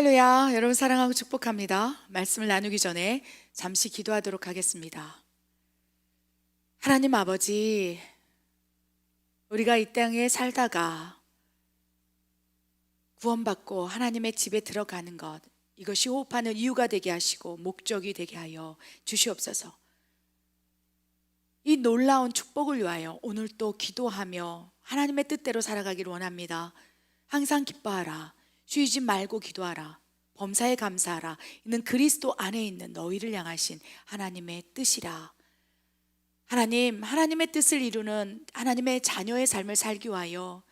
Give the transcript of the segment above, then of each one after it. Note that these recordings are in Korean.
할렐루야. 여러분 사랑하고 축복합니다. 말씀을 나누기 전에 잠시 기도하도록 하겠습니다. 하나님 아버지, 우리가 이 땅에 살다가 구원받고 하나님의 집에 들어가는 것, 이것이 호흡하는 이유가 되게 하시고 목적이 되게 하여 주시옵소서. 이 놀라운 축복을 위하여 오늘 또 기도하며 하나님의 뜻대로 살아가기를 원합니다. 항상 기뻐하라. 쉬지 말고 기도하라. 범사에 감사하라. 이는 그리스도 안에 있는 너희를 향하신 하나님의 뜻이라. 하나님, 하나님의 뜻을 이루는 하나님의 자녀의 삶을 살기 위하여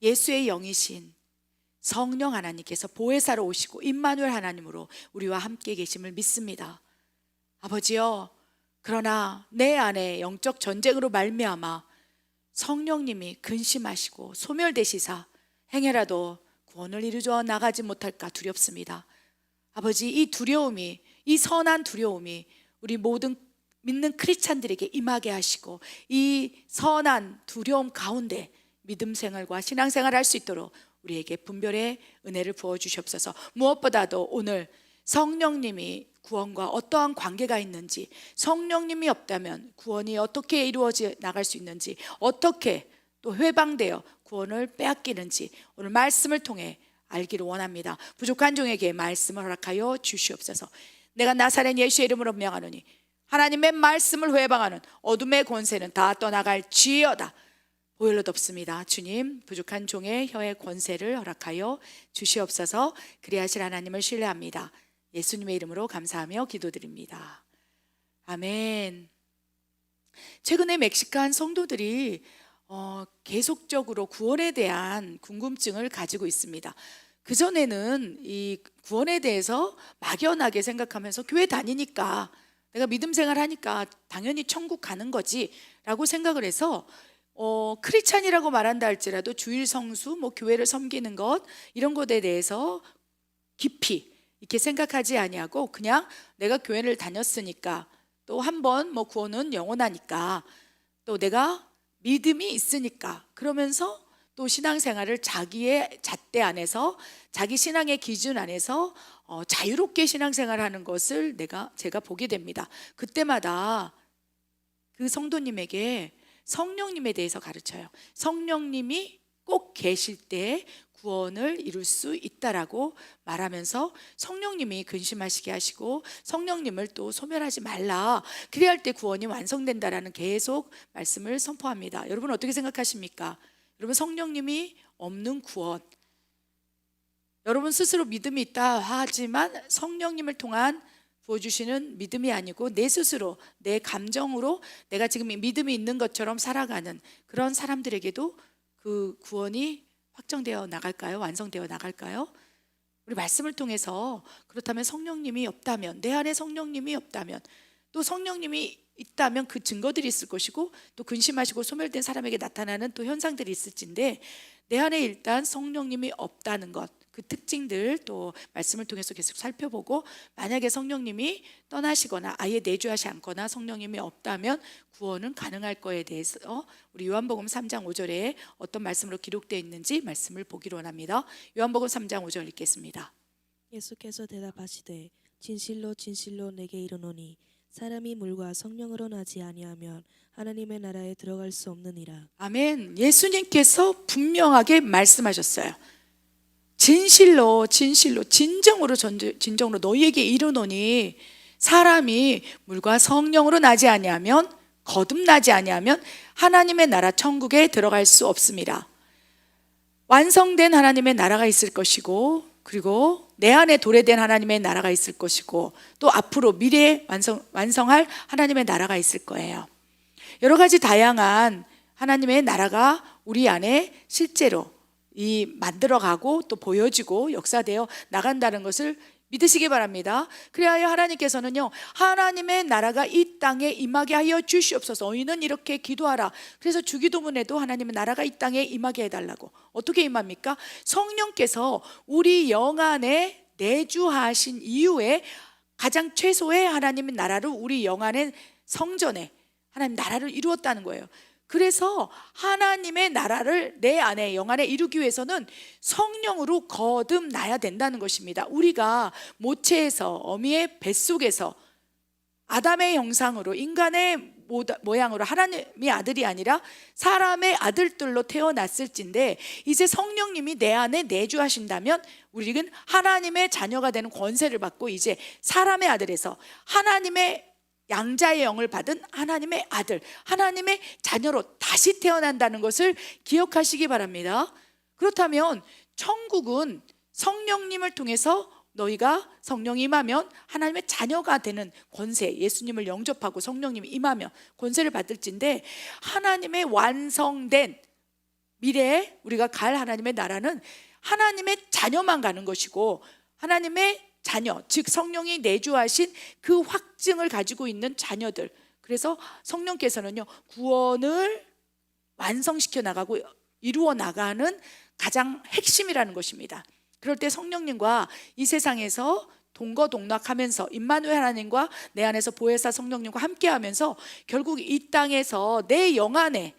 예수의 영이신 성령 하나님께서 보혜사로 오시고 임마누엘 하나님으로 우리와 함께 계심을 믿습니다. 아버지여, 그러나 내 안에 영적 전쟁으로 말미암아 성령님이 근심하시고 소멸되시사 행여라도 구원을 이루어 나가지 못할까 두렵습니다. 아버지, 이 두려움이, 이 선한 두려움이 우리 모든 믿는 크리스찬들에게 임하게 하시고 이 선한 두려움 가운데 믿음 생활과 신앙 생활을 할 수 있도록 우리에게 분별의 은혜를 부어주시옵소서. 무엇보다도 오늘 성령님이 구원과 어떠한 관계가 있는지, 성령님이 없다면 구원이 어떻게 이루어져 나갈 수 있는지, 어떻게 또 회방되어 구원을 빼앗기는지 오늘 말씀을 통해 알기를 원합니다. 부족한 종에게 말씀을 허락하여 주시옵소서. 내가 나사렛 예수의 이름으로 명하노니 하나님의 말씀을 회방하는 어둠의 권세는 다 떠나갈지어다. 보혈로 덮습니다. 주님, 부족한 종의 혀의 권세를 허락하여 주시옵소서. 그리하실 하나님을 신뢰합니다. 예수님의 이름으로 감사하며 기도드립니다. 아멘. 최근에 멕시칸 성도들이 계속적으로 구원에 대한 궁금증을 가지고 있습니다. 그전에는 이 구원에 대해서 막연하게 생각하면서 교회 다니니까, 내가 믿음 생활하니까 당연히 천국 가는 거지 라고 생각을 해서 크리스찬이라고 말한다 할지라도 주일 성수, 교회를 섬기는 것, 이런 것에 대해서 깊이 이렇게 생각하지 아니하고 그냥 내가 교회를 다녔으니까, 또 한 번 구원은 영원하니까, 또 내가 믿음이 있으니까, 그러면서 또 신앙생활을 자기의 잣대 안에서, 자기 신앙의 기준 안에서 자유롭게 신앙생활하는 것을 제가 보게 됩니다. 그때마다 그 성도님에게 성령님에 대해서 가르쳐요. 성령님이 꼭 계실 때 구원을 이룰 수 있다라고 말하면서 성령님이 근심하시게 하시고 성령님을 또 소멸하지 말라, 그래야 할 때 구원이 완성된다라는 계속 말씀을 선포합니다. 여러분 어떻게 생각하십니까? 여러분, 성령님이 없는 구원, 여러분 스스로 믿음이 있다 하지만 성령님을 통한 부어주시는 믿음이 아니고 내 스스로, 내 감정으로 내가 지금 믿음이 있는 것처럼 살아가는 그런 사람들에게도 그 구원이 확정되어 나갈까요? 완성되어 나갈까요? 우리 말씀을 통해서, 그렇다면 성령님이 없다면, 내 안에 성령님이 없다면, 또 성령님이 있다면 그 증거들이 있을 것이고, 또 근심하시고 소멸된 사람에게 나타나는 또 현상들이 있을진데, 내 안에 일단 성령님이 없다는 것, 그 특징들 또 말씀을 통해서 계속 살펴보고, 만약에 성령님이 떠나시거나 아예 내주하지 않거나 성령님이 없다면 구원은 가능할 거에 대해서 우리 요한복음 3장 5절에 어떤 말씀으로 기록되어 있는지 말씀을 보기로 원합니다. 요한복음 3장 5절 읽겠습니다. 예수께서 대답하시되 진실로 진실로 내게 이르노니 사람이 물과 성령으로 나지 아니하면 하나님의 나라에 들어갈 수 없느니라. 아멘. 예수님께서 분명하게 말씀하셨어요. 진실로 진실로 진정으로 너희에게 이르노니 사람이 물과 성령으로 나지 아니하면, 거듭나지 아니하면 하나님의 나라 천국에 들어갈 수 없습니다. 완성된 하나님의 나라가 있을 것이고, 그리고 내 안에 도래된 하나님의 나라가 있을 것이고, 또 앞으로 미래에 완성할 하나님의 나라가 있을 거예요. 여러 가지 다양한 하나님의 나라가 우리 안에 실제로 만들어가고 또 보여지고 역사되어 나간다는 것을 믿으시기 바랍니다. 그래야 하나님께서는요, 하나님의 나라가 이 땅에 임하게 하여 주시옵소서. 너희는 이렇게 기도하라. 그래서 주기도문에도 하나님의 나라가 이 땅에 임하게 해달라고. 어떻게 임합니까? 성령께서 우리 영 안에 내주하신 이후에 가장 최소의 하나님의 나라를 우리 영 안에 성전에 하나님 나라를 이루었다는 거예요. 그래서 하나님의 나라를 내 안에 영 안에 이루기 위해서는 성령으로 거듭나야 된다는 것입니다. 우리가 모체에서 어미의 뱃속에서 아담의 형상으로 인간의 모양으로 하나님의 아들이 아니라 사람의 아들들로 태어났을진데, 이제 성령님이 내 안에 내주하신다면 우리는 하나님의 자녀가 되는 권세를 받고 이제 사람의 아들에서 하나님의 양자의 영을 받은 하나님의 아들, 하나님의 자녀로 다시 태어난다는 것을 기억하시기 바랍니다. 그렇다면 천국은 성령님을 통해서 너희가 성령이 임하면 하나님의 자녀가 되는 권세, 예수님을 영접하고 성령님이 임하면 권세를 받을진데, 하나님의 완성된 미래에 우리가 갈 하나님의 나라는 하나님의 자녀만 가는 것이고, 하나님의 자녀, 즉 성령이 내주하신 그 확증을 가지고 있는 자녀들, 그래서 성령께서는요 구원을 완성시켜 나가고 이루어 나가는 가장 핵심이라는 것입니다. 그럴 때 성령님과 이 세상에서 동거동락하면서 임마누엘 하나님과 내 안에서 보혜사 성령님과 함께하면서 결국 이 땅에서 내 영 안에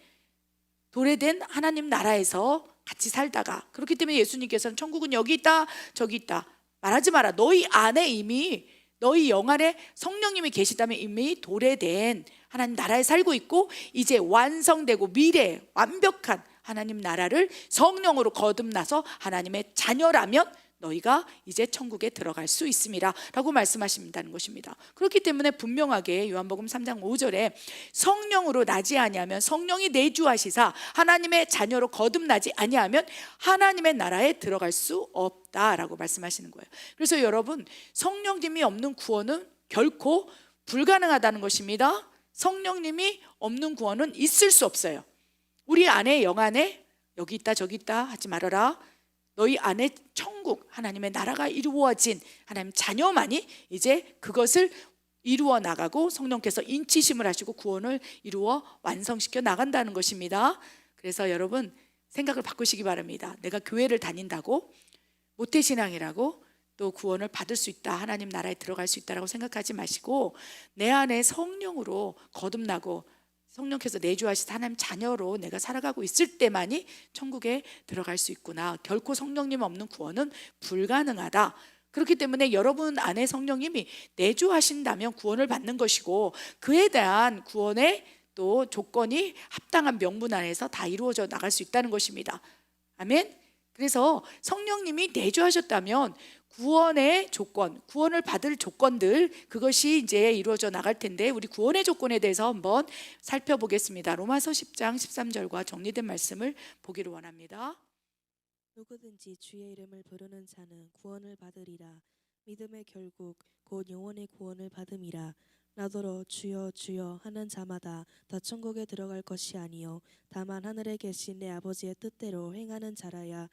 도래된 하나님 나라에서 같이 살다가, 그렇기 때문에 예수님께서는 천국은 여기 있다 저기 있다 말하지 마라. 너희 안에 이미, 너희 영 안에 성령님이 계시다면 이미 도래된 하나님 나라에 살고 있고, 이제 완성되고 미래 완벽한 하나님 나라를 성령으로 거듭나서 하나님의 자녀라면 너희가 이제 천국에 들어갈 수 있음이라 라고 말씀하신다는 것입니다. 그렇기 때문에 분명하게 요한복음 3장 5절에 성령으로 나지 아니하면, 성령이 내주하시사 하나님의 자녀로 거듭나지 아니하면 하나님의 나라에 들어갈 수 없다라고 말씀하시는 거예요. 그래서 여러분, 성령님이 없는 구원은 결코 불가능하다는 것입니다. 성령님이 없는 구원은 있을 수 없어요. 우리 안에 영 안에 여기 있다 저기 있다 하지 말아라. 너희 안에 천국, 하나님의 나라가 이루어진 하나님 자녀만이 이제 그것을 이루어 나가고 성령께서 인치심을 하시고 구원을 이루어 완성시켜 나간다는 것입니다. 그래서 여러분 생각을 바꾸시기 바랍니다. 내가 교회를 다닌다고 모태신앙이라고 또 구원을 받을 수 있다, 하나님 나라에 들어갈 수 있다라고 생각하지 마시고, 내 안에 성령으로 거듭나고 성령께서 내주하신 하나님 자녀로 내가 살아가고 있을 때만이 천국에 들어갈 수 있구나. 결코 성령님 없는 구원은 불가능하다. 그렇기 때문에 여러분 안에 성령님이 내주하신다면 구원을 받는 것이고, 그에 대한 구원의 또 조건이 합당한 명분 안에서 다 이루어져 나갈 수 있다는 것입니다. 아멘. 그래서 성령님이 내주하셨다면 구원의 조건, 구원을 받을 조건들, 그것이 이제 이루어져 나갈 텐데, 우리 구원의 조건에 대해서 한번 살펴보겠습니다. 로마서 10장 13절과 정리된 말씀을 보기를 원합니다. 누구든지 주의 이름을 부르는 자는 구원을 받으리라. 믿음의 결국 곧 영원의 구원을 받음이라. 나더러 주여 주여 하는 자마다 다 천국에 들어갈 것이 아니요 다만 하늘에 계신 내 아버지의 뜻대로 행하는 자라야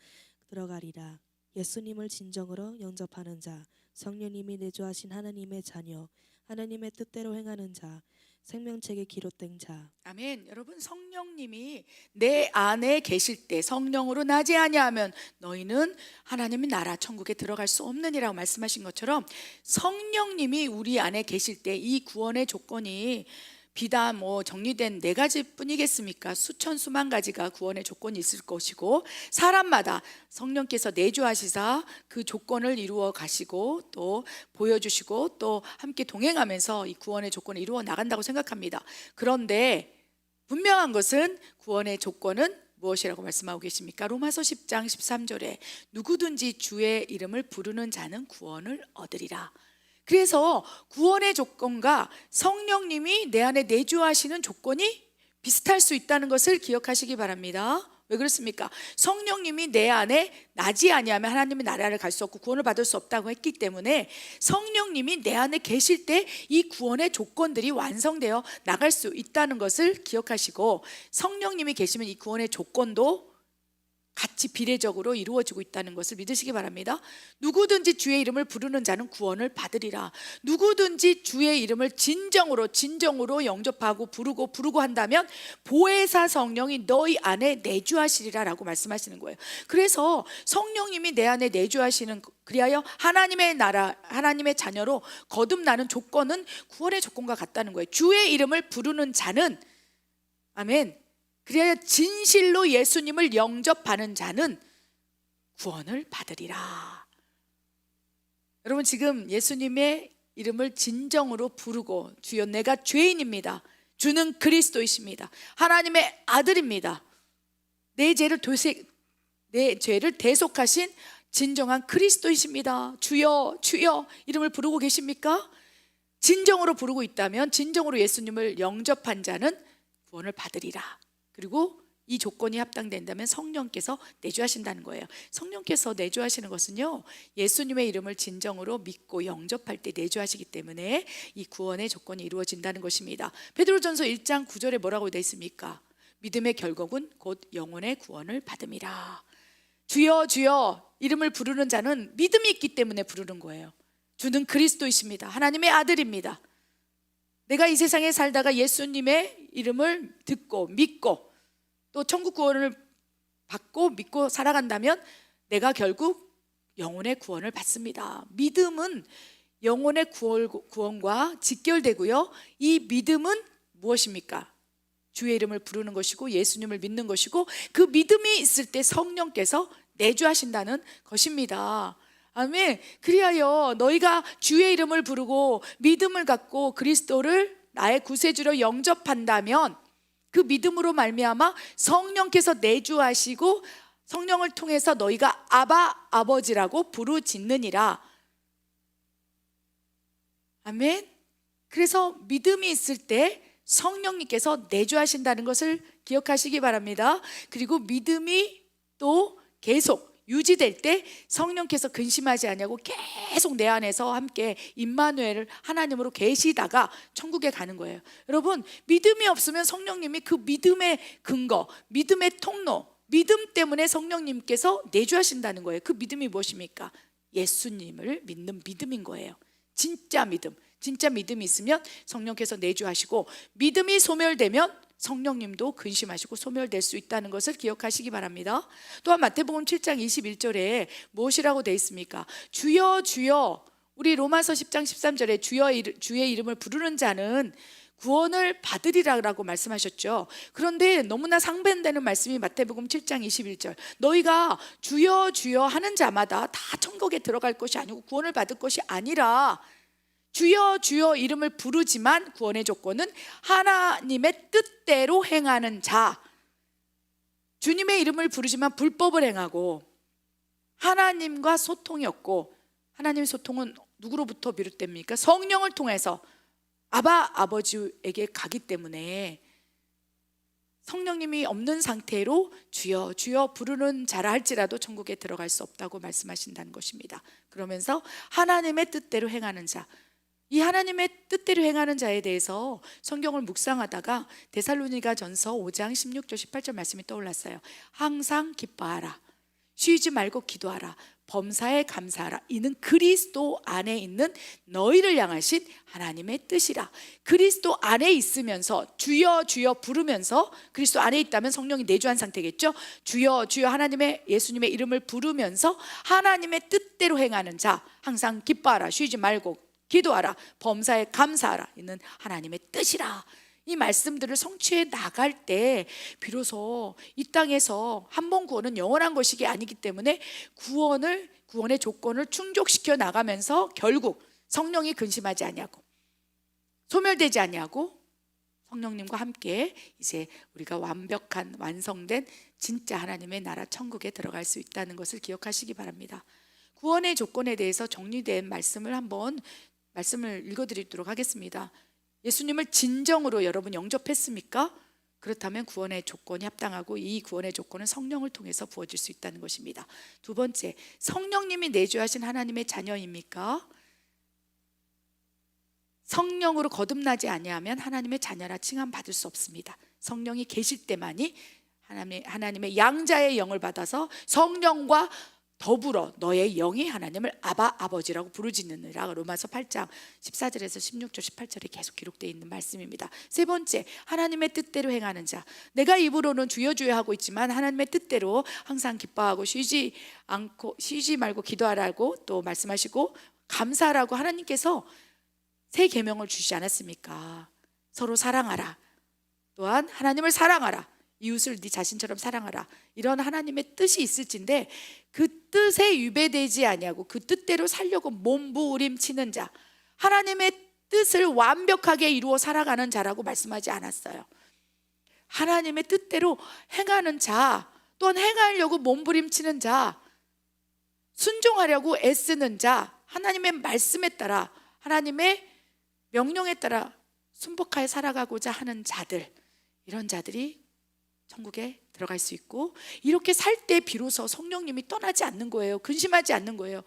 들어가리라. 예수님을 진정으로 영접하는 자, 성령님이 내주하신 하나님의 자녀, 하나님의 뜻대로 행하는 자, 생명책에 기록된 자. 아멘. 여러분, 성령님이 내 안에 계실 때 성령으로 나지 아니하면 너희는 하나님의 나라 천국에 들어갈 수 없느니라고 말씀하신 것처럼, 성령님이 우리 안에 계실 때 이 구원의 조건이 비단 정리된 4가지 뿐이겠습니까? 수천 수만 가지가 구원의 조건이 있을 것이고, 사람마다 성령께서 내주하시사 그 조건을 이루어 가시고 또 보여주시고 또 함께 동행하면서 이 구원의 조건을 이루어 나간다고 생각합니다. 그런데 분명한 것은 구원의 조건은 무엇이라고 말씀하고 계십니까? 로마서 10장 13절에 누구든지 주의 이름을 부르는 자는 구원을 얻으리라. 그래서 구원의 조건과 성령님이 내 안에 내주하시는 조건이 비슷할 수 있다는 것을 기억하시기 바랍니다. 왜 그렇습니까? 성령님이 내 안에 나지 아니하면 하나님의 나라를 갈 수 없고 구원을 받을 수 없다고 했기 때문에, 성령님이 내 안에 계실 때 이 구원의 조건들이 완성되어 나갈 수 있다는 것을 기억하시고, 성령님이 계시면 이 구원의 조건도 같이 비례적으로 이루어지고 있다는 것을 믿으시기 바랍니다. 누구든지 주의 이름을 부르는 자는 구원을 받으리라. 누구든지 주의 이름을 진정으로 영접하고 부르고 한다면 보혜사 성령이 너희 안에 내주하시리라 라고 말씀하시는 거예요. 그래서 성령님이 내 안에 내주하시는, 그리하여 하나님의 나라, 하나님의 자녀로 거듭나는 조건은 구원의 조건과 같다는 거예요. 주의 이름을 부르는 자는, 아멘, 그래야 진실로 예수님을 영접하는 자는 구원을 받으리라. 여러분, 지금 예수님의 이름을 진정으로 부르고, 주여 내가 죄인입니다, 주는 그리스도이십니다, 하나님의 아들입니다, 내 죄를 대속하신 진정한 그리스도이십니다, 주여 주여 이름을 부르고 계십니까? 진정으로 부르고 있다면, 진정으로 예수님을 영접한 자는 구원을 받으리라. 그리고 이 조건이 합당된다면 성령께서 내주하신다는 거예요. 성령께서 내주하시는 것은요, 예수님의 이름을 진정으로 믿고 영접할 때 내주하시기 때문에 이 구원의 조건이 이루어진다는 것입니다. 베드로전서 1장 9절에 뭐라고 되어 있습니까? 믿음의 결국은 곧 영혼의 구원을 받음이라. 주여 주여 이름을 부르는 자는 믿음이 있기 때문에 부르는 거예요. 주는 그리스도이십니다, 하나님의 아들입니다. 내가 이 세상에 살다가 예수님의 이름을 듣고 믿고 또 천국 구원을 받고 믿고 살아간다면 내가 결국 영혼의 구원을 받습니다. 믿음은 영혼의 구원과 직결되고요, 이 믿음은 무엇입니까? 주의 이름을 부르는 것이고 예수님을 믿는 것이고, 그 믿음이 있을 때 성령께서 내주하신다는 것입니다. 아멘. 그리하여 너희가 주의 이름을 부르고 믿음을 갖고 그리스도를 나의 구세주로 영접한다면 그 믿음으로 말미암아 성령께서 내주하시고 성령을 통해서 너희가 아바 아버지라고 부르짖느니라. 아멘. 그래서 믿음이 있을 때 성령님께서 내주하신다는 것을 기억하시기 바랍니다. 그리고 믿음이 또 계속 유지될 때 성령께서 근심하지 않냐고 계속 내 안에서 함께 임마누엘을 하나님으로 계시다가 천국에 가는 거예요. 여러분, 믿음이 없으면 성령님이 그 믿음의 근거, 믿음의 통로, 믿음 때문에 성령님께서 내주하신다는 거예요. 그 믿음이 무엇입니까? 예수님을 믿는 믿음인 거예요. 진짜 믿음. 진짜 믿음이 있으면 성령께서 내주하시고, 믿음이 소멸되면 성령님도 근심하시고 소멸될 수 있다는 것을 기억하시기 바랍니다. 또한 마태복음 7장 21절에 무엇이라고 되어 있습니까? 주여 주여, 우리 로마서 10장 13절에 주의 이름을 부르는 자는 구원을 받으리라고 말씀하셨죠. 그런데 너무나 상반되는 말씀이 마태복음 7장 21절, 너희가 주여 주여 하는 자마다 다 천국에 들어갈 것이 아니고 구원을 받을 것이 아니라, 주여 주여 이름을 부르지만 구원의 조건은 하나님의 뜻대로 행하는 자. 주님의 이름을 부르지만 불법을 행하고 하나님과 소통이 없고, 하나님의 소통은 누구로부터 비롯됩니까? 성령을 통해서 아바 아버지에게 가기 때문에 성령님이 없는 상태로 주여 주여 부르는 자라 할지라도 천국에 들어갈 수 없다고 말씀하신다는 것입니다. 그러면서 하나님의 뜻대로 행하는 자, 이 하나님의 뜻대로 행하는 자에 대해서 성경을 묵상하다가 데살로니가전서 5장 16절 18절 말씀이 떠올랐어요. 항상 기뻐하라, 쉬지 말고 기도하라, 범사에 감사하라, 이는 그리스도 안에 있는 너희를 향하신 하나님의 뜻이라. 그리스도 안에 있으면서 주여 주여 부르면서, 그리스도 안에 있다면 성령이 내주한 상태겠죠. 주여 주여 하나님의 예수님의 이름을 부르면서 하나님의 뜻대로 행하는 자, 항상 기뻐하라, 쉬지 말고 기도하라, 범사에 감사하라, 이는 하나님의 뜻이라. 이 말씀들을 성취해 나갈 때 비로소 이 땅에서 한 번 구원은 영원한 것이 아니기 때문에 구원의 조건을 충족시켜 나가면서 결국 성령이 근심하지 아니하고 소멸되지 아니하고 성령님과 함께 이제 우리가 완벽한 완성된 진짜 하나님의 나라 천국에 들어갈 수 있다는 것을 기억하시기 바랍니다. 구원의 조건에 대해서 정리된 말씀을 읽어드리도록 하겠습니다. 예수님을 진정으로 여러분 영접했습니까? 그렇다면 구원의 조건이 합당하고, 이 구원의 조건은 성령을 통해서 부어질 수 있다는 것입니다. 두 번째, 성령님이 내주하신 하나님의 자녀입니까? 성령으로 거듭나지 아니하면 하나님의 자녀라 칭함받을 수 없습니다. 성령이 계실 때만이 하나님의 양자의 영을 받아서 성령과 더불어 너의 영이 하나님을 아바 아버지라고 부르짖느니라. 로마서 8장 14절에서 16절 18절에 계속 기록되어 있는 말씀입니다. 세 번째, 하나님의 뜻대로 행하는 자. 내가 입으로는 주여 주여 하고 있지만 하나님의 뜻대로 항상 기뻐하고 쉬지 말고 기도하라고 또 말씀하시고 감사하라고 하나님께서 새 계명을 주시지 않았습니까? 서로 사랑하라, 또한 하나님을 사랑하라, 이웃을 네 자신처럼 사랑하라. 이런 하나님의 뜻이 있을진데 그 뜻에 유배되지 아니하고 그 뜻대로 살려고 몸부림치는 자, 하나님의 뜻을 완벽하게 이루어 살아가는 자라고 말씀하지 않았어요. 하나님의 뜻대로 행하는 자, 또한 행하려고 몸부림치는 자, 순종하려고 애쓰는 자, 하나님의 말씀에 따라 하나님의 명령에 따라 순복하여 살아가고자 하는 자들, 이런 자들이 천국에 들어갈 수 있고, 이렇게 살 때 비로소 성령님이 떠나지 않는 거예요. 근심하지 않는 거예요.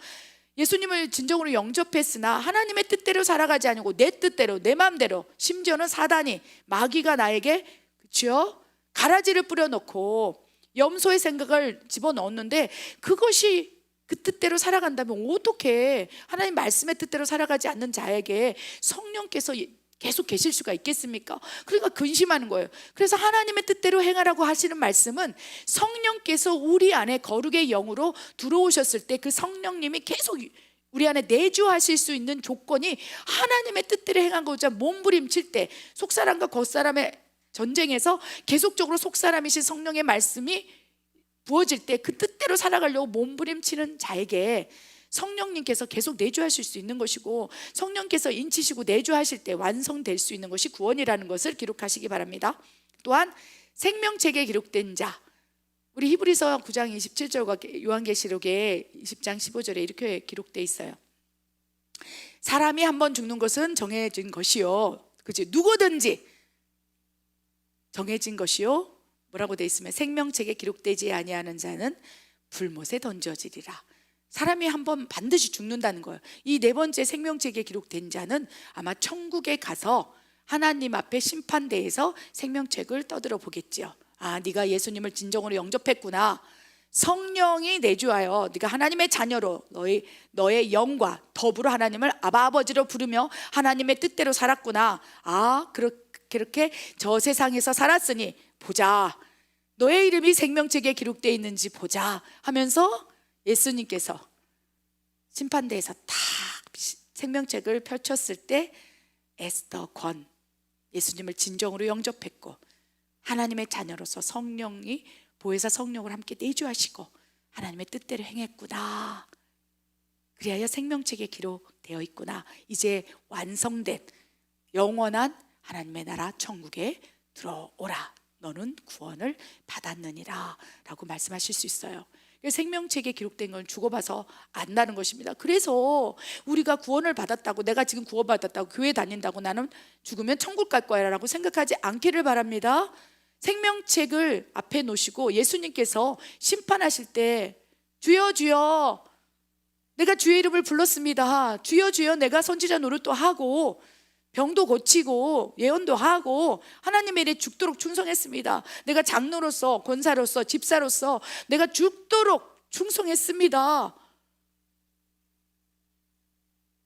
예수님을 진정으로 영접했으나 하나님의 뜻대로 살아가지 않고 내 뜻대로, 내 마음대로, 심지어는 사단이, 마귀가 나에게 그렇죠? 가라지를 뿌려놓고 염소의 생각을 집어넣었는데, 그것이 그 뜻대로 살아간다면 어떻게 하나님 말씀의 뜻대로 살아가지 않는 자에게 성령께서 계속 계실 수가 있겠습니까? 그러니까 근심하는 거예요. 그래서 하나님의 뜻대로 행하라고 하시는 말씀은 성령께서 우리 안에 거룩의 영으로 들어오셨을 때 그 성령님이 계속 우리 안에 내주하실 수 있는 조건이, 하나님의 뜻대로 행하고자 몸부림칠 때, 속사람과 겉사람의 전쟁에서 계속적으로 속사람이신 성령의 말씀이 부어질 때 그 뜻대로 살아가려고 몸부림치는 자에게 성령님께서 계속 내주하실 수 있는 것이고, 성령께서 인치시고 내주하실 때 완성될 수 있는 것이 구원이라는 것을 기록하시기 바랍니다. 또한 생명책에 기록된 자, 우리 히브리서 9장 27절과 요한계시록의 20장 15절에 이렇게 기록되어 있어요. 사람이 한번 죽는 것은 정해진 것이요, 그치? 누구든지 정해진 것이요, 뭐라고 되어 있으면 생명책에 기록되지 아니하는 자는 불못에 던져지리라. 사람이 한번 반드시 죽는다는 거예요. 이 네 번째 생명책에 기록된 자는 아마 천국에 가서 하나님 앞에 심판대에서 생명책을 떠들어 보겠지요. 아, 네가 예수님을 진정으로 영접했구나. 성령이 내주하여 네가 하나님의 자녀로 너의 영과 더불어 하나님을 아바 아버지로 부르며 하나님의 뜻대로 살았구나. 아, 그렇게 저 세상에서 살았으니 보자, 너의 이름이 생명책에 기록되어 있는지 보자 하면서 예수님께서 심판대에서 딱 생명책을 펼쳤을 때 에스더 권, 예수님을 진정으로 영접했고 하나님의 자녀로서 성령이 보혜사 성령을 함께 내주하시고 하나님의 뜻대로 행했구나, 그리하여 생명책에 기록되어 있구나, 이제 완성된 영원한 하나님의 나라 천국에 들어오라, 너는 구원을 받았느니라 라고 말씀하실 수 있어요. 생명책에 기록된 건 죽어봐서 안다는 것입니다. 그래서 우리가 구원을 받았다고, 내가 지금 구원받았다고 교회 다닌다고 나는 죽으면 천국 갈 거야 라고 생각하지 않기를 바랍니다. 생명책을 앞에 놓으시고 예수님께서 심판하실 때 주여 주여 내가 주의 이름을 불렀습니다, 주여 주여 내가 선지자 노릇도 하고 병도 고치고 예언도 하고 하나님의 일에 죽도록 충성했습니다, 내가 장로로서 권사로서 집사로서 내가 죽도록 충성했습니다.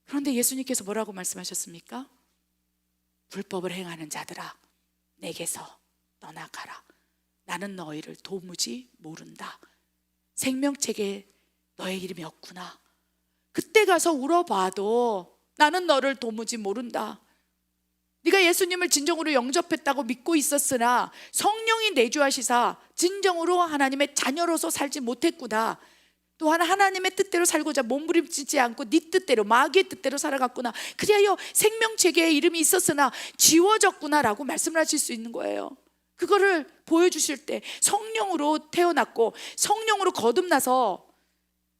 그런데 예수님께서 뭐라고 말씀하셨습니까? 불법을 행하는 자들아, 내게서 떠나가라, 나는 너희를 도무지 모른다. 생명책에 너의 이름이 없구나. 그때 가서 울어봐도 나는 너를 도무지 모른다. 네가 예수님을 진정으로 영접했다고 믿고 있었으나 성령이 내주하시사 진정으로 하나님의 자녀로서 살지 못했구나. 또한 하나님의 뜻대로 살고자 몸부림치지 않고 네 뜻대로, 마귀의 뜻대로 살아갔구나. 그리하여 생명책에 이름이 있었으나 지워졌구나 라고 말씀을 하실 수 있는 거예요. 그거를 보여주실 때 성령으로 태어났고 성령으로 거듭나서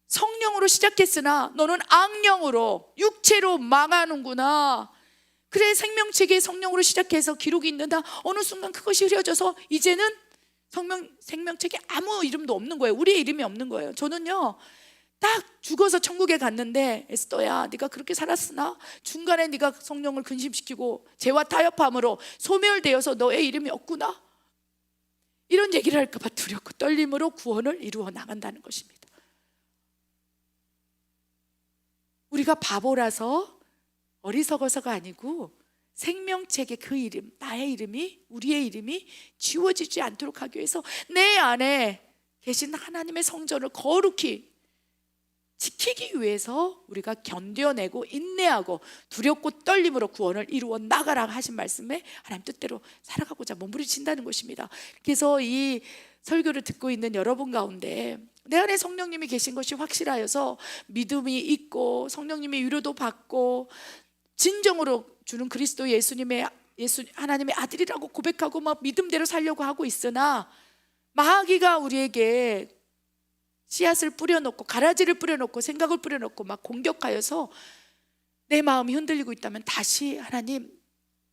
성령으로 시작했으나 너는 악령으로 육체로 망하는구나. 그래, 생명책에 성령으로 시작해서 기록이 있는다. 어느 순간 그것이 흐려져서 이제는 생명책에 아무 이름도 없는 거예요. 우리의 이름이 없는 거예요. 저는요, 딱 죽어서 천국에 갔는데 에스더야, 네가 그렇게 살았으나 중간에 네가 성령을 근심시키고 죄와 타협함으로 소멸되어서 너의 이름이 없구나, 이런 얘기를 할까 봐 두렵고 떨림으로 구원을 이루어 나간다는 것입니다. 우리가 바보라서 어리석어서가 아니고 생명책에 그 이름, 나의 이름이, 우리의 이름이 지워지지 않도록 하기 위해서 내 안에 계신 하나님의 성전을 거룩히 지키기 위해서 우리가 견뎌내고 인내하고 두렵고 떨림으로 구원을 이루어 나가라 하신 말씀에 하나님 뜻대로 살아가고자 몸부림친다는 것입니다. 그래서 이 설교를 듣고 있는 여러분 가운데 내 안에 성령님이 계신 것이 확실하여서 믿음이 있고 성령님의 위로도 받고 진정으로 주는 그리스도 하나님의 아들이라고 고백하고 막 믿음대로 살려고 하고 있으나 마귀가 우리에게 씨앗을 뿌려놓고 가라지를 뿌려놓고 생각을 뿌려놓고 막 공격하여서 내 마음이 흔들리고 있다면 다시 하나님,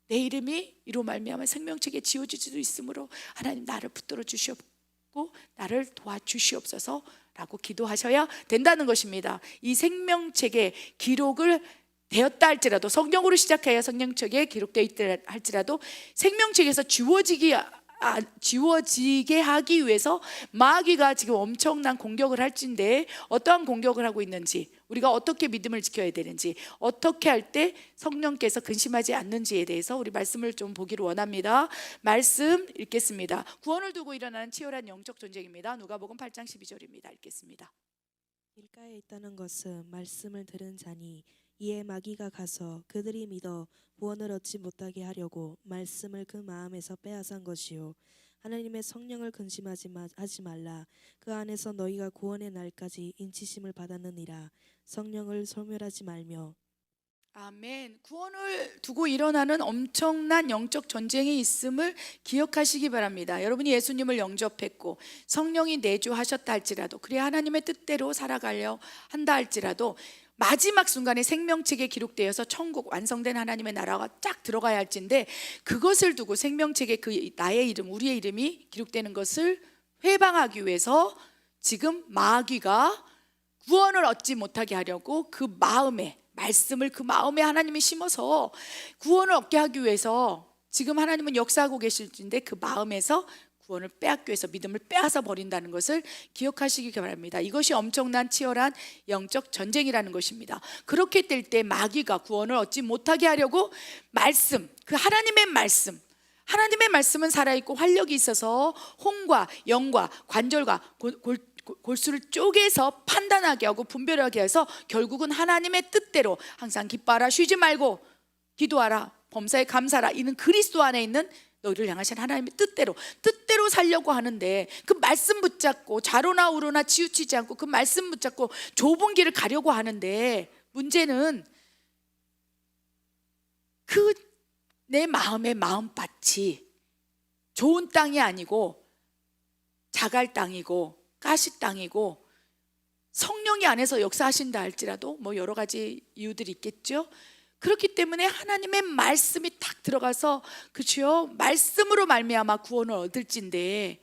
내 이름이 이로 말미암아 생명책에 지워질 수도 있으므로 하나님 나를 붙들어 주시옵고 나를 도와주시옵소서 라고 기도하셔야 된다는 것입니다. 이 생명책에 기록을 되었다 할지라도, 성경으로 시작하여 성경책에 기록되어 있다 할지라도 생명책에서 지워지게 하기 위해서 마귀가 지금 엄청난 공격을 할진데 어떠한 공격을 하고 있는지, 우리가 어떻게 믿음을 지켜야 되는지, 어떻게 할 때 성령께서 근심하지 않는지에 대해서 우리 말씀을 좀 보기를 원합니다. 말씀 읽겠습니다. 구원을 두고 일어나는 치열한 영적 전쟁입니다. 누가복음 8장 12절입니다. 읽겠습니다. 길가에 있다는 것은 말씀을 들은 자니 이에 마귀가 가서 그들이 믿어 구원을 얻지 못하게 하려고 말씀을 그 마음에서 빼앗은 것이요 하나님의 성령을 근심하지 하지 말라. 그 안에서 너희가 구원의 날까지 인치심을 받았느니라. 성령을 소멸하지 말며. 아멘. 구원을 두고 일어나는 엄청난 영적 전쟁이 있음을 기억하시기 바랍니다. 여러분이 예수님을 영접했고 성령이 내주하셨다 할지라도, 그래 하나님의 뜻대로 살아가려 한다 할지라도 마지막 순간에 생명책에 기록되어서 천국 완성된 하나님의 나라가 쫙 들어가야 할진데, 그것을 두고 생명책에 그 나의 이름, 우리의 이름이 기록되는 것을 회방하기 위해서 지금 마귀가 구원을 얻지 못하게 하려고 그 마음에, 말씀을 그 마음에 하나님이 심어서 구원을 얻게 하기 위해서 지금 하나님은 역사하고 계실진데 그 마음에서 구원을 빼앗기 위해서 믿음을 빼앗아 버린다는 것을 기억하시기 바랍니다. 이것이 엄청난 치열한 영적 전쟁이라는 것입니다. 그렇게 될 때 마귀가 구원을 얻지 못하게 하려고 말씀, 그 하나님의 말씀은 살아있고 활력이 있어서 혼과 영과 관절과 골수를 쪼개서 판단하게 하고 분별하게 해서 결국은 하나님의 뜻대로 항상 기뻐하라, 쉬지 말고 기도하라, 범사에 감사하라, 이는 그리스도 안에 있는 너희를 향하신 하나님의 뜻대로 살려고 하는데, 그 말씀 붙잡고 좌로나 우로나 치우치지 않고 그 말씀 붙잡고 좁은 길을 가려고 하는데, 문제는 그 내 마음의 마음밭이 좋은 땅이 아니고 자갈 땅이고 가시 땅이고, 성령이 안에서 역사하신다 할지라도 뭐 여러 가지 이유들이 있겠죠. 그렇기 때문에 하나님의 말씀이 딱 들어가서, 그렇죠, 말씀으로 말미암아 구원을 얻을진데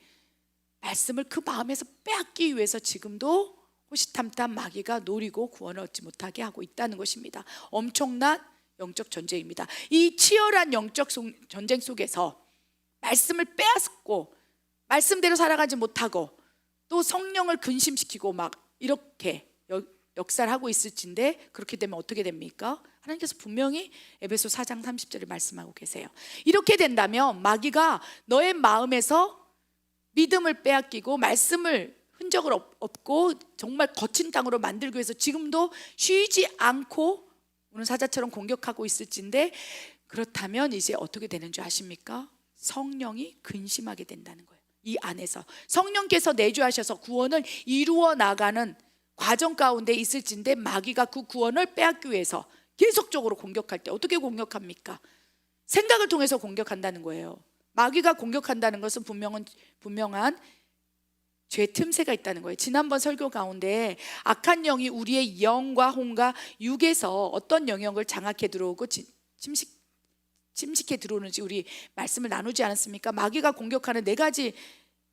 말씀을 그 마음에서 빼앗기 위해서 지금도 호시탐탐 마귀가 노리고 구원을 얻지 못하게 하고 있다는 것입니다. 엄청난 영적 전쟁입니다. 이 치열한 영적 전쟁 속에서 말씀을 빼앗고 말씀대로 살아가지 못하고 또 성령을 근심시키고 막 이렇게 역사를 하고 있을진데, 그렇게 되면 어떻게 됩니까? 하나님께서 분명히 에베소 4장 30절에 말씀하고 계세요. 이렇게 된다면 마귀가 너의 마음에서 믿음을 빼앗기고 말씀을 흔적을 없고 정말 거친 땅으로 만들기 위해서 지금도 쉬지 않고 오늘 사자처럼 공격하고 있을진데, 그렇다면 이제 어떻게 되는 줄 아십니까? 성령이 근심하게 된다는 거예요. 이 안에서 성령께서 내주하셔서 구원을 이루어 나가는 과정 가운데 있을진데 마귀가 그 구원을 빼앗기 위해서 계속적으로 공격할 때 어떻게 공격합니까? 생각을 통해서 공격한다는 거예요. 마귀가 공격한다는 것은 분명한 죄 틈새가 있다는 거예요. 지난번 설교 가운데 악한 영이 우리의 영과 혼과 육에서 어떤 영역을 장악해 들어오고 침식해 들어오는지 우리 말씀을 나누지 않았습니까? 마귀가 공격하는 4가지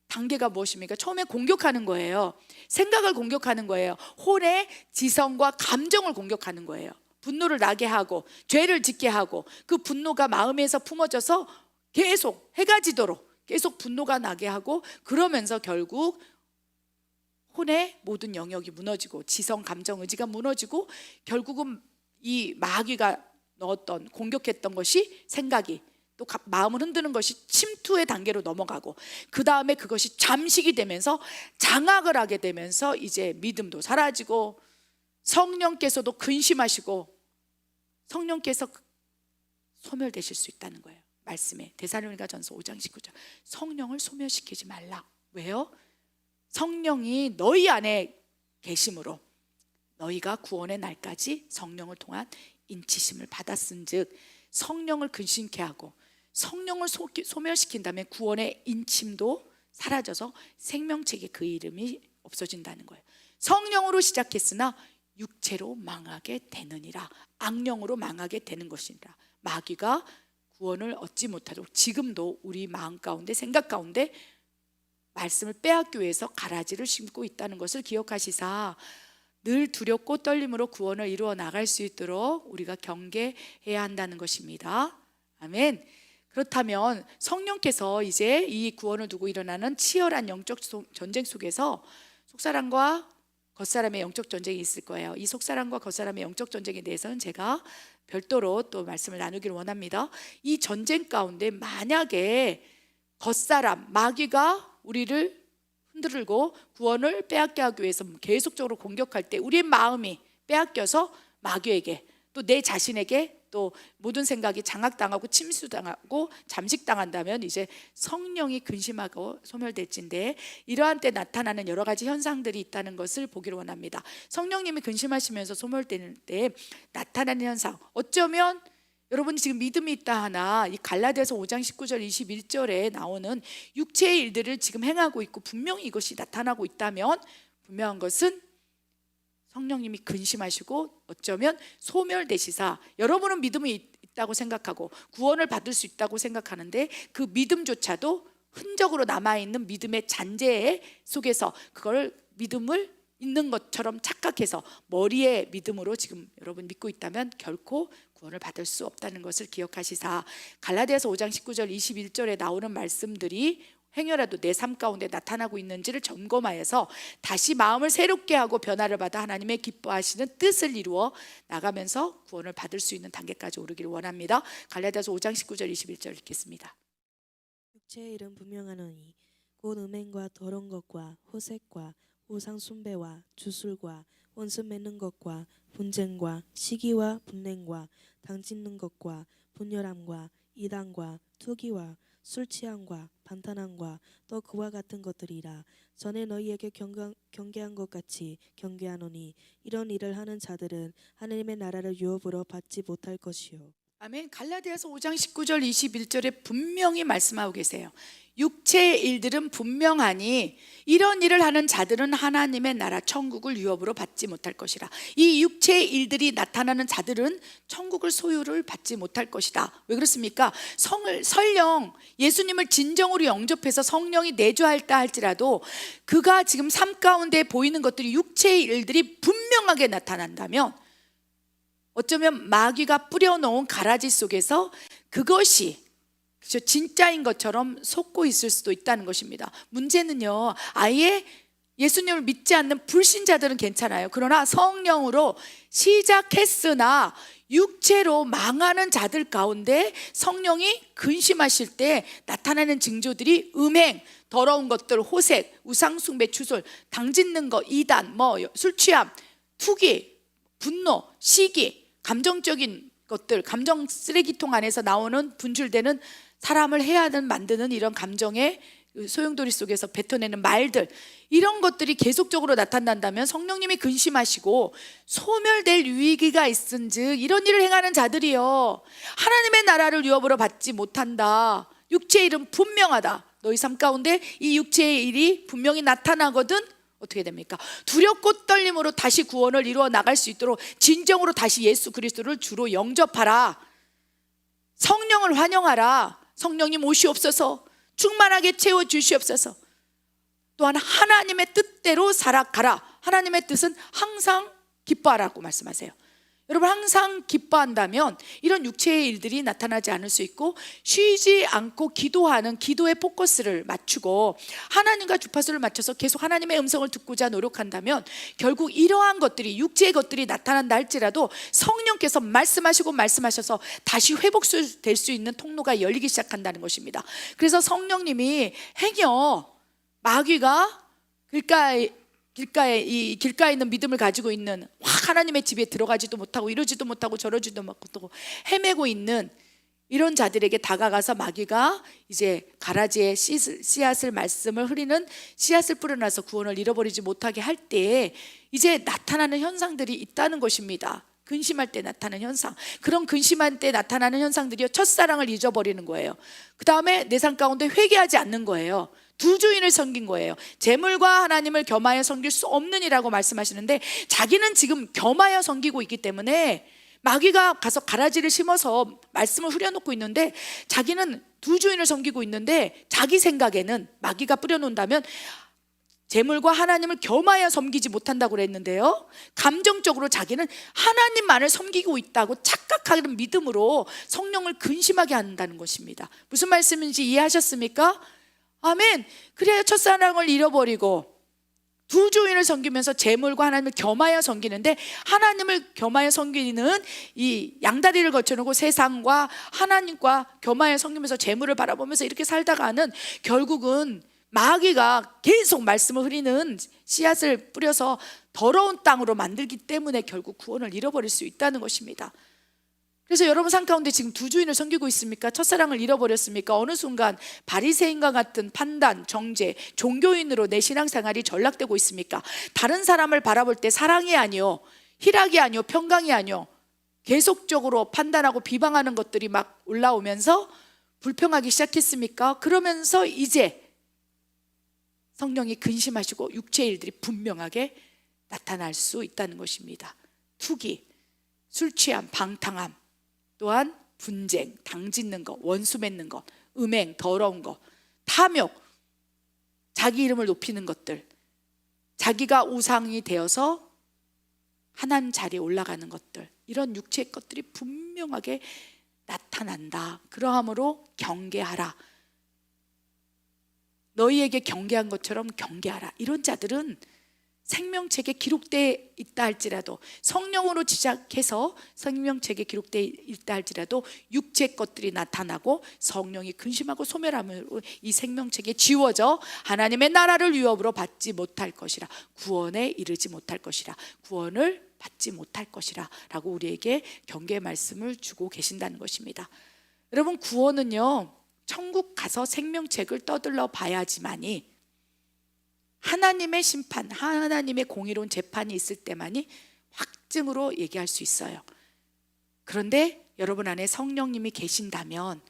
단계가 무엇입니까? 처음에 공격하는 거예요. 생각을 공격하는 거예요. 혼의 지성과 감정을 공격하는 거예요. 분노를 나게 하고 죄를 짓게 하고, 그 분노가 마음에서 품어져서 계속 해가 지도록 계속 분노가 나게 하고, 그러면서 결국 혼의 모든 영역이 무너지고 지성, 감정, 의지가 무너지고, 결국은 이 마귀가 넣었던 공격했던 것이 생각이 또 마음을 흔드는 것이 침투의 단계로 넘어가고, 그 다음에 그것이 잠식이 되면서 장악을 하게 되면서 이제 믿음도 사라지고 성령께서도 근심하시고 성령께서 소멸되실 수 있다는 거예요. 말씀에 데살로니가전서 5장 19절 성령을 소멸시키지 말라. 왜요? 성령이 너희 안에 계심으로 너희가 구원의 날까지 성령을 통한 인치심을 받았은즉 성령을 근심케 하고 성령을 소멸시킨다면 구원의 인침도 사라져서 생명책에 그 이름이 없어진다는 거예요. 성령으로 시작했으나 육체로 망하게 되느니라. 악령으로 망하게 되는 것이니라. 마귀가 구원을 얻지 못하도록 지금도 우리 마음 가운데 생각 가운데 말씀을 빼앗기 위해서 가라지를 심고 있다는 것을 기억하시사 늘 두렵고 떨림으로 구원을 이루어 나갈 수 있도록 우리가 경계해야 한다는 것입니다. 아멘. 그렇다면 성령께서 이제 이 구원을 두고 일어나는 치열한 영적 전쟁 속에서 속사람과 겉사람의 영적 전쟁이 있을 거예요. 이 속사람과 겉사람의 영적 전쟁에 대해서는 제가 별도로 또 말씀을 나누기를 원합니다. 이 전쟁 가운데 만약에 겉사람, 마귀가 우리를 흔들고 구원을 빼앗게 하기 위해서 계속적으로 공격할 때 우리의 마음이 빼앗겨서 마귀에게 또 내 자신에게 또 모든 생각이 장악당하고 침수당하고 잠식당한다면 이제 성령이 근심하고 소멸될진데 이러한 때 나타나는 여러 가지 현상들이 있다는 것을 보기를 원합니다. 성령님이 근심하시면서 소멸되는 때 나타나는 현상, 어쩌면 여러분이 지금 믿음이 있다 하나 이 갈라디아서 5장 19절 21절에 나오는 육체의 일들을 지금 행하고 있고 분명히 이것이 나타나고 있다면 분명한 것은 성령님이 근심하시고 어쩌면 소멸되시사 여러분은 믿음이 있다고 생각하고 구원을 받을 수 있다고 생각하는데 그 믿음조차도 흔적으로 남아있는 믿음의 잔재 속에서 그걸 믿음을 있는 것처럼 착각해서 머리의 믿음으로 지금 여러분 믿고 있다면 결코 구원을 받을 수 없다는 것을 기억하시사 갈라디아서 5장 19절 21절에 나오는 말씀들이 행여라도 내 삶 가운데 나타나고 있는지를 점검하여서 다시 마음을 새롭게 하고 변화를 받아 하나님의 기뻐하시는 뜻을 이루어 나가면서 구원을 받을 수 있는 단계까지 오르기를 원합니다. 갈라디아서 5장 19절 21절 읽겠습니다. 육체의 일은 분명하노니 곧 음행과 더러운 것과 호색과 우상 숭배와 주술과 원수 맺는 것과 분쟁과 시기와 분냉과 당짓는 것과 분열함과 이단과 투기와 술 취함과 반탄함과 또 그와 같은 것들이라. 전에 너희에게 경계한 것 같이 경계하노니 이런 일을 하는 자들은 하나님의 나라를 유업으로 받지 못할 것이요. 아멘. 갈라디아서 5장 19절 21절에 분명히 말씀하고 계세요. 육체의 일들은 분명하니 이런 일을 하는 자들은 하나님의 나라 천국을 유업으로 받지 못할 것이라. 이 육체의 일들이 나타나는 자들은 천국을 소유를 받지 못할 것이다. 왜 그렇습니까? 설령 예수님을 진정으로 영접해서 성령이 내주하였다 할지라도 그가 지금 삶 가운데 보이는 것들이 육체의 일들이 분명하게 나타난다면 어쩌면 마귀가 뿌려놓은 가라지 속에서 그것이 진짜인 것처럼 속고 있을 수도 있다는 것입니다. 문제는요, 아예 예수님을 믿지 않는 불신자들은 괜찮아요. 그러나 성령으로 시작했으나 육체로 망하는 자들 가운데 성령이 근심하실 때 나타나는 징조들이 음행, 더러운 것들, 호색, 우상숭배, 주술, 당짓는 것, 이단, 술 취함, 투기, 분노, 시기, 감정적인 것들, 감정 쓰레기통 안에서 나오는 분출되는 사람을 만드는 이런 감정의 소용돌이 속에서 뱉어내는 말들, 이런 것들이 계속적으로 나타난다면 성령님이 근심하시고 소멸될 위기가 있은즉 이런 일을 행하는 자들이요 하나님의 나라를 유업으로 받지 못한다. 육체의 일은 분명하다. 너희 삶 가운데 이 육체의 일이 분명히 나타나거든 어떻게 됩니까? 두렵고 떨림으로 다시 구원을 이루어 나갈 수 있도록 진정으로 다시 예수 그리스도를 주로 영접하라. 성령을 환영하라. 성령님 오시옵소서. 충만하게 채워주시옵소서. 또한 하나님의 뜻대로 살아가라. 하나님의 뜻은 항상 기뻐하라고 말씀하세요. 여러분 항상 기뻐한다면 이런 육체의 일들이 나타나지 않을 수 있고 쉬지 않고 기도하는 기도의 포커스를 맞추고 하나님과 주파수를 맞춰서 계속 하나님의 음성을 듣고자 노력한다면 결국 이러한 것들이 육체의 것들이 나타난다 할지라도 성령께서 말씀하셔서 다시 회복될 수 있는 통로가 열리기 시작한다는 것입니다. 그래서 성령님이 행여 마귀가 그러니까 길가에 있는 믿음을 가지고 있는, 하나님의 집에 들어가지도 못하고 이러지도 못하고 저러지도 못하고 헤매고 있는 이런 자들에게 다가가서 마귀가 이제 가라지에 씨앗을 말씀을 흐리는 씨앗을 뿌려놔서 구원을 잃어버리지 못하게 할 때에 이제 나타나는 현상들이 있다는 것입니다. 근심할 때 나타나는 현상, 그런 근심할 때 나타나는 현상들이요, 첫사랑을 잊어버리는 거예요. 그 다음에 내 삶 가운데 회개하지 않는 거예요. 두 주인을 섬긴 거예요. 재물과 하나님을 겸하여 섬길 수 없느니라고 말씀하시는데, 자기는 지금 겸하여 섬기고 있기 때문에 마귀가 가서 가라지를 심어서 말씀을 흐려놓고 있는데, 자기는 두 주인을 섬기고 있는데 자기 생각에는 마귀가 뿌려놓는다면 재물과 하나님을 겸하여 섬기지 못한다고 그랬는데요, 감정적으로 자기는 하나님만을 섬기고 있다고 착각하는 믿음으로 성령을 근심하게 한다는 것입니다. 무슨 말씀인지 이해하셨습니까? 아멘. 그래야 첫사랑을 잃어버리고 두 주인을 섬기면서 재물과 하나님을 겸하여 섬기는데, 하나님을 겸하여 섬기는 이 양다리를 거쳐놓고 세상과 하나님과 겸하여 섬기면서 재물을 바라보면서 이렇게 살다가는 결국은 마귀가 계속 말씀을 흐리는 씨앗을 뿌려서 더러운 땅으로 만들기 때문에 결국 구원을 잃어버릴 수 있다는 것입니다. 그래서 여러분 삶 가운데 지금 두 주인을 섬기고 있습니까? 첫사랑을 잃어버렸습니까? 어느 순간 바리새인과 같은 판단, 정죄, 종교인으로 내 신앙생활이 전락되고 있습니까? 다른 사람을 바라볼 때 사랑이 아니요, 희락이 아니요, 평강이 아니요, 계속적으로 판단하고 비방하는 것들이 막 올라오면서 불평하기 시작했습니까? 그러면서 이제 성령이 근심하시고 육체의 일들이 분명하게 나타날 수 있다는 것입니다. 투기, 술 취함, 방탕함, 또한 분쟁, 당짓는 것, 원수 맺는 것, 음행, 더러운 것, 탐욕, 자기 이름을 높이는 것들, 자기가 우상이 되어서 하나님 자리에 올라가는 것들, 이런 육체의 것들이 분명하게 나타난다. 그러함으로 경계하라. 너희에게 경계한 것처럼 경계하라. 이런 자들은 생명책에 기록되어 있다 할지라도, 성령으로 시작해서 생명책에 기록되어 있다 할지라도 육체 것들이 나타나고 성령이 근심하고 소멸함으로 이 생명책에 지워져 하나님의 나라를 유업으로 받지 못할 것이라, 구원에 이르지 못할 것이라, 구원을 받지 못할 것이라 라고 우리에게 경계의 말씀을 주고 계신다는 것입니다. 여러분, 구원은요, 천국 가서 생명책을 떠들러 봐야지만이, 하나님의 심판, 하나님의 공의로운 재판이 있을 때만이 확증으로 얘기할 수 있어요. 그런데 여러분 안에 성령님이 계신다면,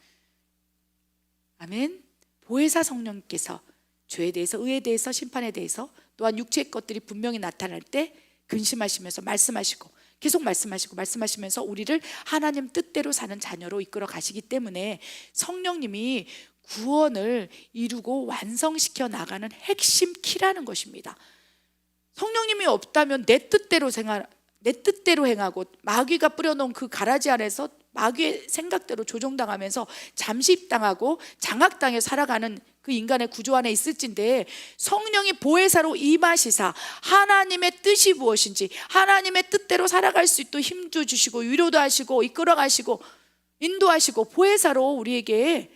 아멘, 보혜사 성령님께서 죄에 대해서, 의에 대해서, 심판에 대해서, 또한 육체의 것들이 분명히 나타날 때 근심하시면서 말씀하시고, 계속 말씀하시면서 우리를 하나님 뜻대로 사는 자녀로 이끌어 가시기 때문에 성령님이 구원을 이루고 완성시켜 나가는 핵심 키라는 것입니다. 성령님이 없다면 내 뜻대로 행하고 마귀가 뿌려놓은 그 가라지 안에서 마귀의 생각대로 조종당하면서 잠식당하고 장악당해 살아가는 그 인간의 구조 안에 있을진데, 성령이 보혜사로 임하시사 하나님의 뜻이 무엇인지 하나님의 뜻대로 살아갈 수 있도록 힘도 주시고 위로도 하시고 이끌어가시고 인도하시고, 보혜사로 우리에게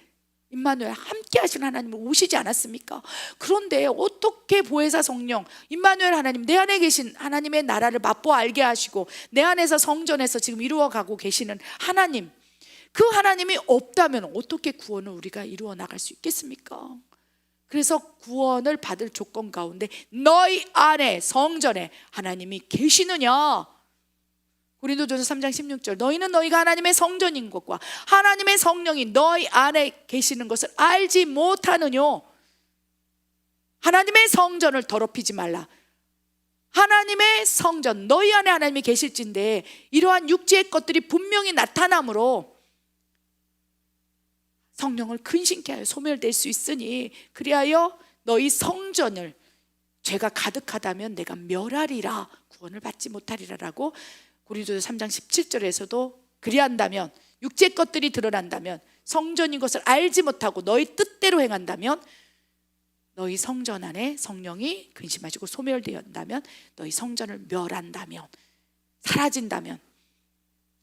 임마누엘 함께 하시는 하나님은 오시지 않았습니까? 그런데 어떻게 보혜사 성령, 임마누엘 하나님, 내 안에 계신 하나님의 나라를 맛보아 알게 하시고 내 안에서 성전에서 지금 이루어가고 계시는 하나님, 그 하나님이 없다면 어떻게 구원을 우리가 이루어 나갈 수 있겠습니까? 그래서 구원을 받을 조건 가운데 너희 안에, 성전에 하나님이 계시느냐? 고린도전서 3장 16절, 너희는 너희가 하나님의 성전인 것과 하나님의 성령이 너희 안에 계시는 것을 알지 못하느뇨? 하나님의 성전을 더럽히지 말라. 하나님의 성전, 너희 안에 하나님이 계실진데 이러한 육체의 것들이 분명히 나타나므로 성령을 근심케 하여 소멸될 수 있으니, 그리하여 너희 성전을, 죄가 가득하다면 내가 멸하리라, 구원을 받지 못하리라 라고 고린도서 3장 17절에서도, 그리한다면, 육체의 것들이 드러난다면, 성전인 것을 알지 못하고 너희 뜻대로 행한다면, 너희 성전 안에 성령이 근심하시고 소멸되었다면, 너희 성전을 멸한다면, 사라진다면,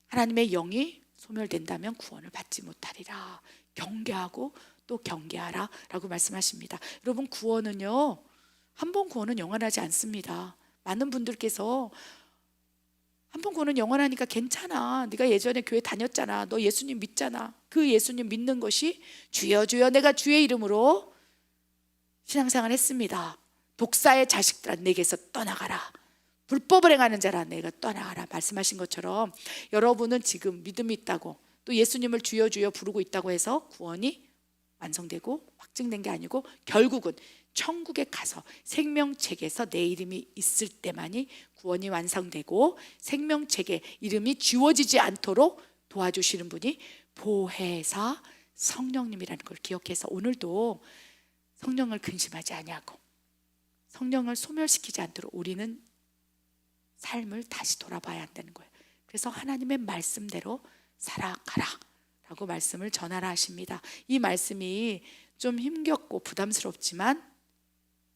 하나님의 영이 소멸된다면 구원을 받지 못하리라. 경계하고 또 경계하라 라고 말씀하십니다. 여러분, 구원은요, 한 번 구원은 영원하지 않습니다. 많은 분들께서 한 번 구원은 영원하니까 괜찮아. 네가 예전에 교회 다녔잖아. 너 예수님 믿잖아. 그 예수님 믿는 것이 주여 주여 내가 주의 이름으로 신앙생활 했습니다. 독사의 자식들아 내게서 떠나가라. 불법을 행하는 자라 내가 떠나가라 말씀하신 것처럼 여러분은 지금 믿음이 있다고 또 예수님을 주여 주여 부르고 있다고 해서 구원이 완성되고 확증된 게 아니고 결국은 천국에 가서 생명책에서 내 이름이 있을 때만이 구원이 완성되고 생명책에 이름이 지워지지 않도록 도와주시는 분이 보혜사 성령님이라는 걸 기억해서 오늘도 성령을 근심하지 아니하고 성령을 소멸시키지 않도록 우리는 삶을 다시 돌아봐야 한다는 거예요. 그래서 하나님의 말씀대로 살아가라 라고 말씀을 전하라 하십니다. 이 말씀이 좀 힘겹고 부담스럽지만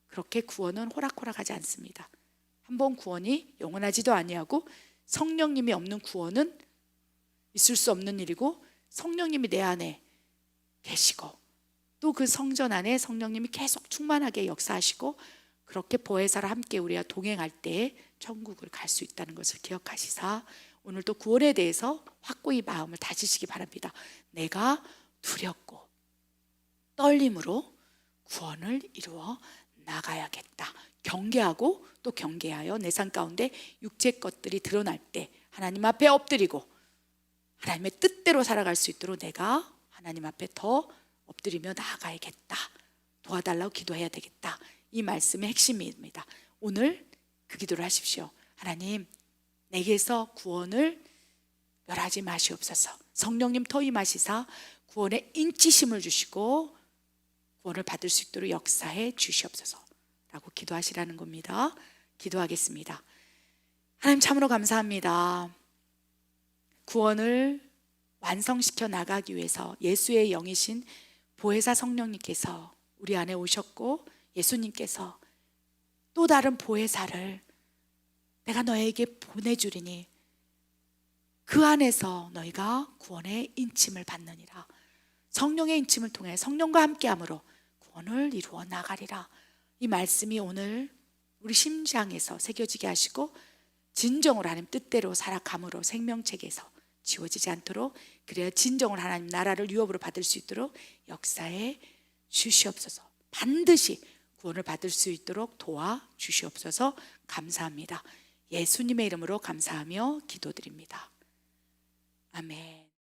그렇게 구원은 호락호락하지 않습니다. 한번 구원이 영원하지도 아니하고 성령님이 없는 구원은 있을 수 없는 일이고 성령님이 내 안에 계시고 또 그 성전 안에 성령님이 계속 충만하게 역사하시고 그렇게 보혜사와 함께 우리가 동행할 때 천국을 갈 수 있다는 것을 기억하시사 오늘도 구원에 대해서 확고히 마음을 다지시기 바랍니다. 내가 두렵고 떨림으로 구원을 이루어 나가야겠다. 경계하고 또 경계하여 내 삶 가운데 육체 것들이 드러날 때 하나님 앞에 엎드리고 하나님의 뜻대로 살아갈 수 있도록 내가 하나님 앞에 더 엎드리며 나아가야겠다. 도와달라고 기도해야 되겠다. 이 말씀의 핵심입니다. 오늘 그 기도를 하십시오. 하나님 내게서 구원을 멸하지 마시옵소서. 성령님 터임하시사 구원의 인치심을 주시고 구원을 받을 수 있도록 역사해 주시옵소서 라고 기도하시라는 겁니다. 기도하겠습니다. 하나님 참으로 감사합니다. 구원을 완성시켜 나가기 위해서 예수의 영이신 보혜사 성령님께서 우리 안에 오셨고 예수님께서 또 다른 보혜사를 내가 너에게 보내주리니 그 안에서 너희가 구원의 인침을 받느니라. 성령의 인침을 통해 성령과 함께함으로 구원을 이루어 나가리라. 이 말씀이 오늘 우리 심장에서 새겨지게 하시고 진정으로 하나님 뜻대로 살아감으로 생명책에서 지워지지 않도록 그래야 진정으로 하나님 나라를 유업으로 받을 수 있도록 역사해 주시옵소서. 반드시 구원을 받을 수 있도록 도와주시옵소서. 감사합니다. 예수님의 이름으로 감사하며 기도드립니다. 아멘.